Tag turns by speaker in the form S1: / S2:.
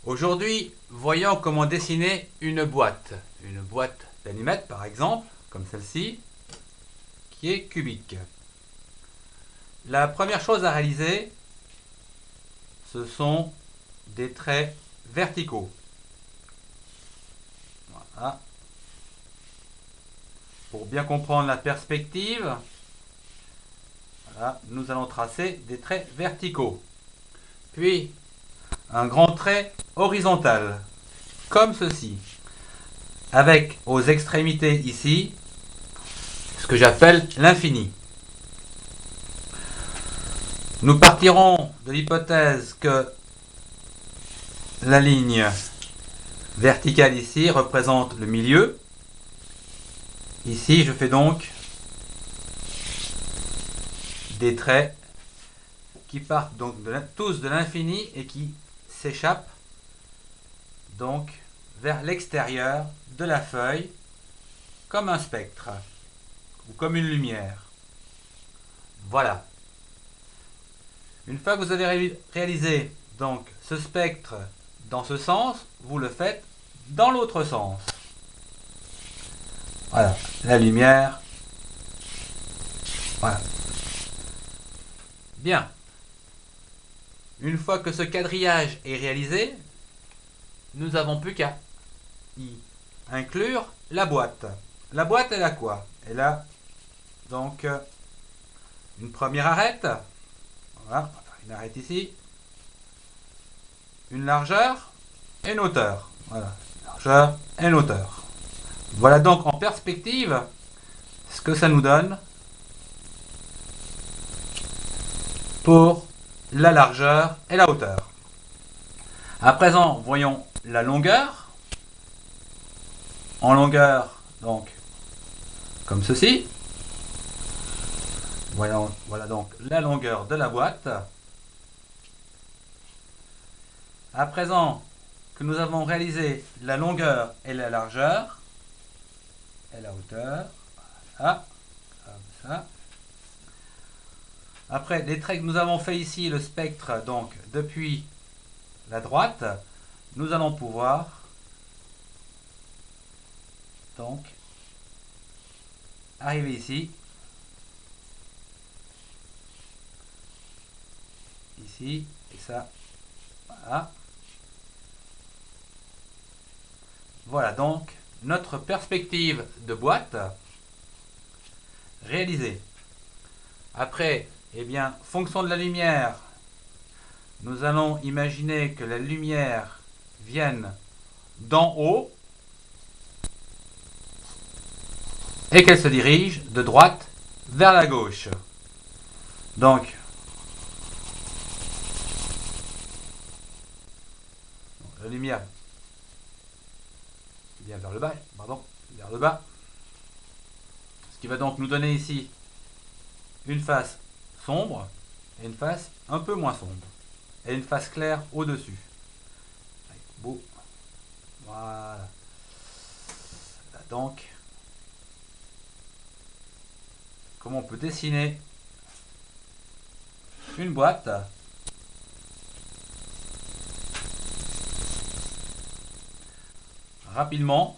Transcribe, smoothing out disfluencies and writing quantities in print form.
S1: Aujourd'hui, voyons comment dessiner une boîte. Une boîte d'allumettes par exemple, comme celle-ci, qui est cubique. La première chose à réaliser, ce sont des traits verticaux. Voilà. Pour bien comprendre la perspective, voilà, nous allons tracer des traits verticaux. Puis, un grand trait horizontal, comme ceci, avec aux extrémités ici, ce que j'appelle l'infini. Nous partirons de l'hypothèse que la ligne verticale ici représente le milieu. Ici, je fais donc des traits qui partent donc tous de l'infini et qui s'échappent donc vers l'extérieur de la feuille comme un spectre ou comme une lumière. Voilà. Une fois que vous avez réalisé donc ce spectre dans ce sens, vous le faites dans l'autre sens. Voilà, la lumière. Voilà. Bien. Une fois que ce quadrillage est réalisé, nous n'avons plus qu'à y inclure la boîte. La boîte, elle a quoi? Elle a donc une première arête. Voilà, une arête ici. Une largeur et une hauteur. Voilà, largeur et une hauteur. Voilà donc en perspective ce que ça nous donne pour la largeur et la hauteur. À présent, voyons la longueur. En longueur, donc, comme ceci. Voilà donc la longueur de la boîte. À présent que nous avons réalisé la longueur et la largeur, et la hauteur, voilà, comme ça. Après, les traits que nous avons fait ici, le spectre, donc, depuis la droite, nous allons pouvoir, donc, arriver ici, ici, et ça, voilà. Voilà donc notre perspective de boîte réalisée. Après, eh bien, fonction de la lumière, nous allons imaginer que la lumière vienne d'en haut et qu'elle se dirige de droite vers la gauche. Donc, la lumière vient vers le bas, vers le bas. Ce qui va donc nous donner ici une face sombre et une face un peu moins sombre. Et une face claire au-dessus. Beau. Voilà. Là donc, comment on peut dessiner une boîte rapidement